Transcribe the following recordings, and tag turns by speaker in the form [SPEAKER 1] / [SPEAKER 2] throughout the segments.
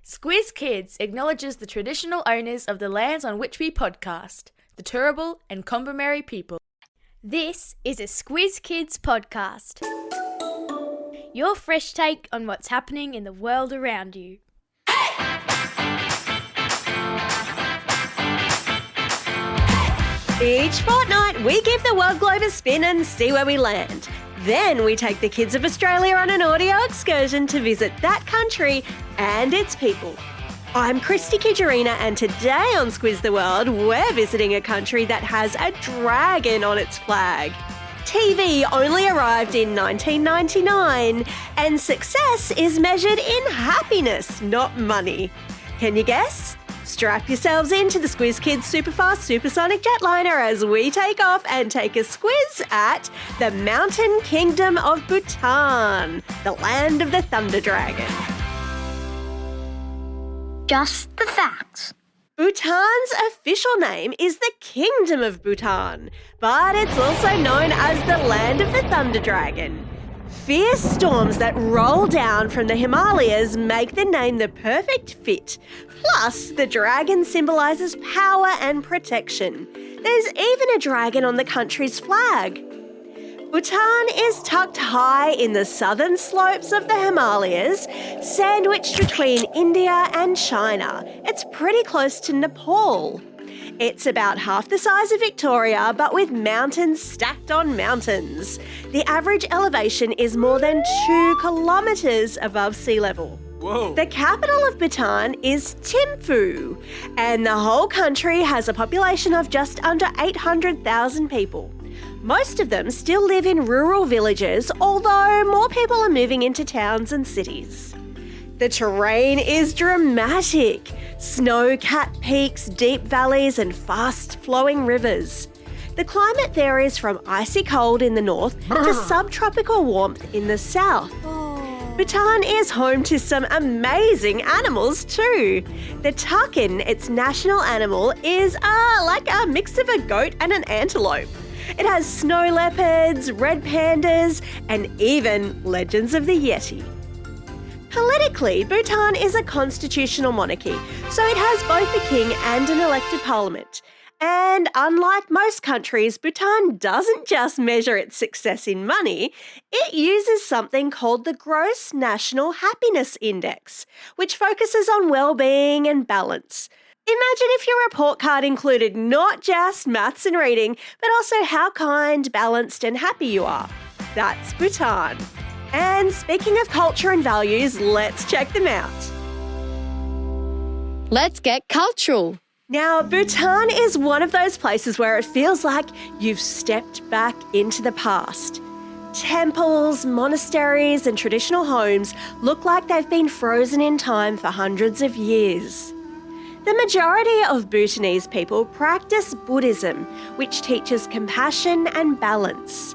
[SPEAKER 1] Squiz Kids acknowledges the traditional owners of the lands on which we podcast, the Turrbal and Kombumerri people.
[SPEAKER 2] This is a Squiz Kids podcast. Your fresh take on what's happening in the world around you.
[SPEAKER 3] Each fortnight, we give the world globe a spin and see where we land. Then we take the kids of Australia on an audio excursion to visit that country and its people. I'm Christie Kijurina, and today on Squiz the World, we're visiting a country that has a dragon on its flag. TV only arrived in 1999, and success is measured in happiness, not money. Can you guess? Strap yourselves into the Squiz Kids Superfast Supersonic Jetliner as we take off and take a squiz at the Mountain Kingdom of Bhutan, the land of the Thunder Dragon.
[SPEAKER 2] Just the facts.
[SPEAKER 3] Bhutan's official name is the Kingdom of Bhutan, but it's also known as the land of the Thunder Dragon. Fierce storms that roll down from the Himalayas make the name the perfect fit. Plus, the dragon symbolises power and protection. There's even a dragon on the country's flag. Bhutan is tucked high in the southern slopes of the Himalayas, sandwiched between India and China. It's pretty close to Nepal. It's about half the size of Victoria, but with mountains stacked on mountains. The average elevation is more than 2 kilometres above sea level.
[SPEAKER 4] Whoa.
[SPEAKER 3] The capital of Bhutan is Thimphu, and the whole country has a population of just under 800,000 people. Most of them still live in rural villages, although more people are moving into towns and cities. The terrain is dramatic. Snow-capped peaks, deep valleys and fast-flowing rivers. The climate varies from icy cold in the north to subtropical warmth in the south. Bhutan is home to some amazing animals too. The takin, its national animal, is like a mix of a goat and an antelope. It has snow leopards, red pandas, and even legends of the Yeti. Politically, Bhutan is a constitutional monarchy, so it has both a king and an elected parliament. And unlike most countries, Bhutan doesn't just measure its success in money, it uses something called the Gross National Happiness Index, which focuses on well-being and balance. Imagine if your report card included not just maths and reading, but also how kind, balanced and happy you are. That's Bhutan. And speaking of culture and values, let's check them out.
[SPEAKER 5] Let's get cultural.
[SPEAKER 3] Now, Bhutan is one of those places where it feels like you've stepped back into the past. Temples, monasteries and traditional homes look like they've been frozen in time for hundreds of years. The majority of Bhutanese people practice Buddhism, which teaches compassion and balance.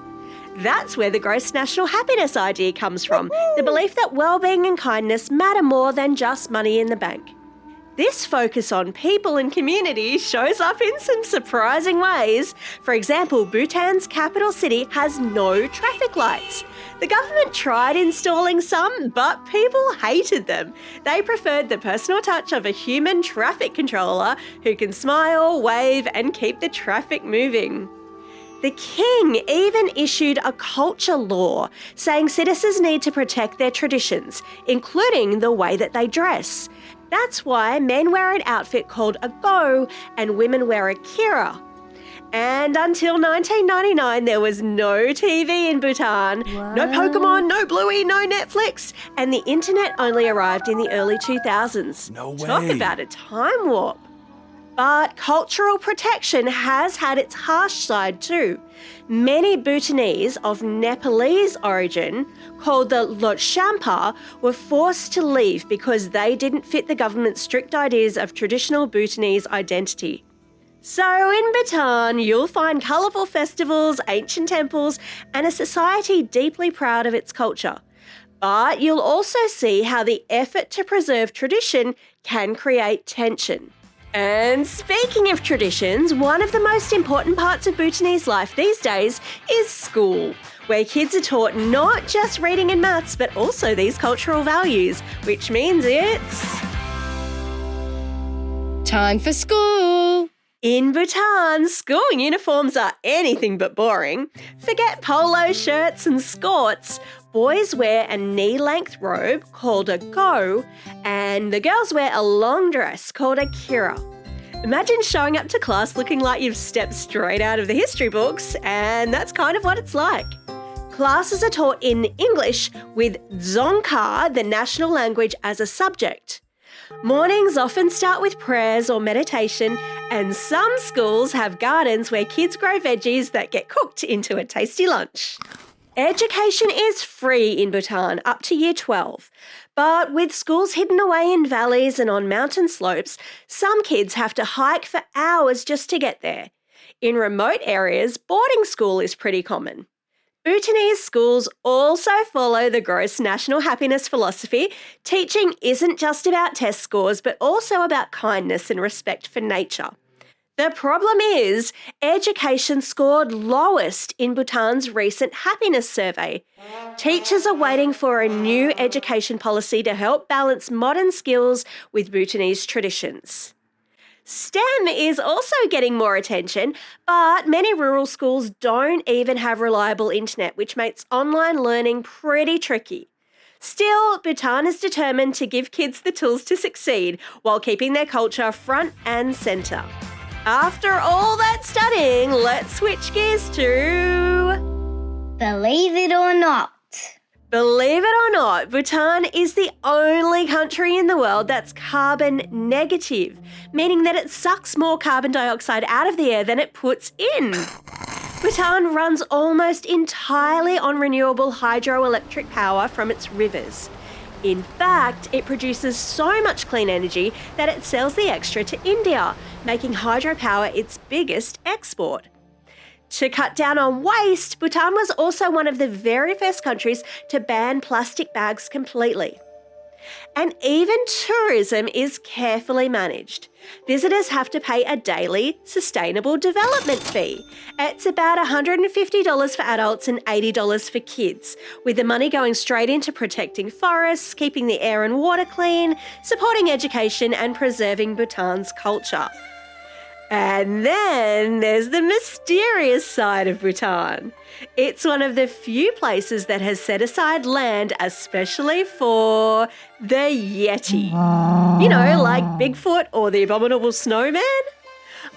[SPEAKER 3] That's where the gross national happiness idea comes from, the belief that well-being and kindness matter more than just money in the bank. This focus on people and community shows up in some surprising ways. For example, Bhutan's capital city has no traffic lights. The government tried installing some, but people hated them. They preferred the personal touch of a human traffic controller who can smile, wave, and keep the traffic moving. The king even issued a culture law saying citizens need to protect their traditions, including the way that they dress. That's why men wear an outfit called a go and women wear a kira. And until 1999, there was no TV in Bhutan, no Pokemon, no Bluey, no Netflix, and the internet only arrived in the early 2000s.
[SPEAKER 4] No way.
[SPEAKER 3] Talk about a time warp. But cultural protection has had its harsh side too. Many Bhutanese of Nepalese origin, called the Lhotshampa, were forced to leave because they didn't fit the government's strict ideas of traditional Bhutanese identity. So in Bhutan, you'll find colourful festivals, ancient temples, and a society deeply proud of its culture. But you'll also see how the effort to preserve tradition can create tension. And speaking of traditions, one of the most important parts of Bhutanese life these days is school, where kids are taught not just reading and maths, but also these cultural values, which means it's
[SPEAKER 5] Time for school.
[SPEAKER 3] In Bhutan, school uniforms are anything but boring. Forget polo shirts and skirts. Boys wear a knee-length robe called a go, and the girls wear a long dress called a kira. Imagine showing up to class looking like you've stepped straight out of the history books, and that's kind of what it's like. Classes are taught in English with Dzongkha, the national language, as a subject. Mornings often start with prayers or meditation, and some schools have gardens where kids grow veggies that get cooked into a tasty lunch. Education is free in Bhutan up to year 12, but with schools hidden away in valleys and on mountain slopes, some kids have to hike for hours just to get there. In remote areas, boarding school is pretty common. Bhutanese schools also follow the gross national happiness philosophy. Teaching isn't just about test scores, but also about kindness and respect for nature. The problem is, education scored lowest in Bhutan's recent happiness survey. Teachers are waiting for a new education policy to help balance modern skills with Bhutanese traditions. STEM is also getting more attention, but many rural schools don't even have reliable internet, which makes online learning pretty tricky. Still, Bhutan is determined to give kids the tools to succeed while keeping their culture front and centre. After all that studying, let's switch gears to...
[SPEAKER 2] Believe it or not.
[SPEAKER 3] Believe it or not, Bhutan is the only country in the world that's carbon negative, meaning that it sucks more carbon dioxide out of the air than it puts in. Bhutan runs almost entirely on renewable hydroelectric power from its rivers. In fact, it produces so much clean energy that it sells the extra to India, making hydropower its biggest export. To cut down on waste, Bhutan was also one of the very first countries to ban plastic bags completely. And even tourism is carefully managed. Visitors have to pay a daily sustainable development fee. It's about $150 for adults and $80 for kids, with the money going straight into protecting forests, keeping the air and water clean, supporting education and preserving Bhutan's culture. And then there's the mysterious side of Bhutan. It's one of the few places that has set aside land especially for the Yeti. You know, like Bigfoot or the abominable snowman?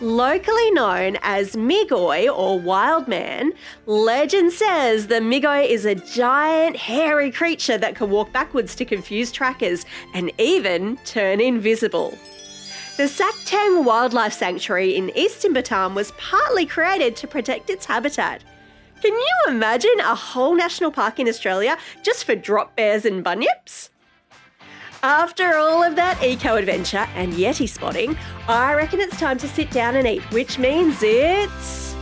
[SPEAKER 3] Locally known as Migoi or wild man, legend says the Migoi is a giant hairy creature that can walk backwards to confuse trackers and even turn invisible. The Saktang Wildlife Sanctuary in eastern Bhutan was partly created to protect its habitat. Can you imagine a whole national park in Australia just for drop bears and bunyips? After all of that eco-adventure and Yeti spotting, I reckon it's time to sit down and eat, which means it's...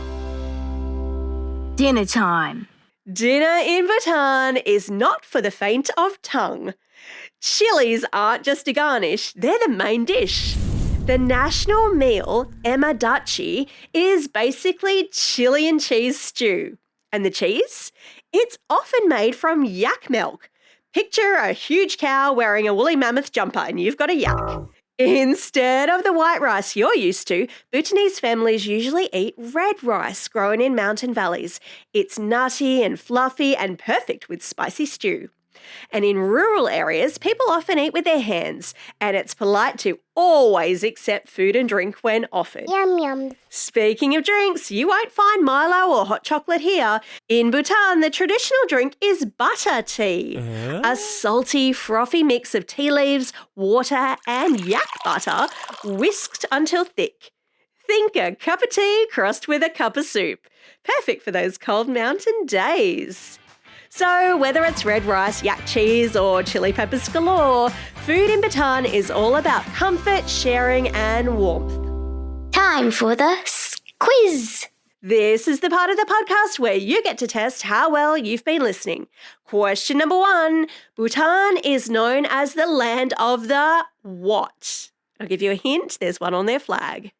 [SPEAKER 1] Dinner time.
[SPEAKER 3] Dinner in Bhutan is not for the faint of tongue. Chilies aren't just a garnish, they're the main dish. The national meal, emadachi, is basically chili and cheese stew. And the cheese? It's often made from yak milk. Picture a huge cow wearing a woolly mammoth jumper and you've got a yak. Instead of the white rice you're used to, Bhutanese families usually eat red rice grown in mountain valleys. It's nutty and fluffy and perfect with spicy stew. And in rural areas, people often eat with their hands, and it's polite to always accept food and drink when offered.
[SPEAKER 2] Yum yum.
[SPEAKER 3] Speaking of drinks, you won't find Milo or hot chocolate here. In Bhutan, the traditional drink is butter tea, a salty, frothy mix of tea leaves, water, and yak butter whisked until thick. Think a cup of tea crossed with a cup of soup. Perfect for those cold mountain days. So whether it's red rice, yak cheese or chili peppers galore, food in Bhutan is all about comfort, sharing and warmth.
[SPEAKER 2] Time for the quiz.
[SPEAKER 3] This is the part of the podcast where you get to test how well you've been listening. Question number 1. Bhutan is known as the land of the what? I'll give you a hint. There's one on their flag.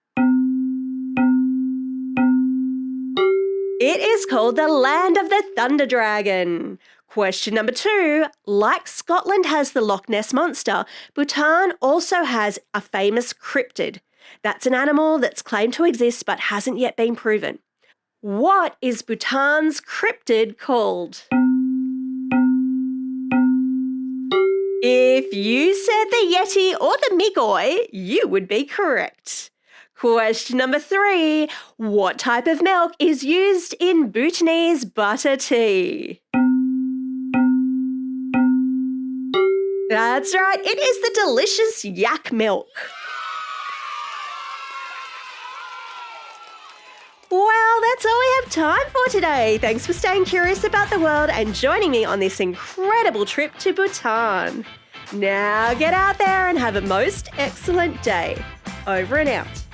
[SPEAKER 3] It is called the land of the Thunder Dragon. Question number 2. Like Scotland has the Loch Ness Monster, Bhutan also has a famous cryptid. That's an animal that's claimed to exist but hasn't yet been proven. What is Bhutan's cryptid called? If you said the Yeti or the Migoi, you would be correct. Question number 3. What type of milk is used in Bhutanese butter tea? That's right, it is the delicious yak milk. Well, that's all we have time for today. Thanks for staying curious about the world and joining me on this incredible trip to Bhutan. Now get out there and have a most excellent day. Over and out.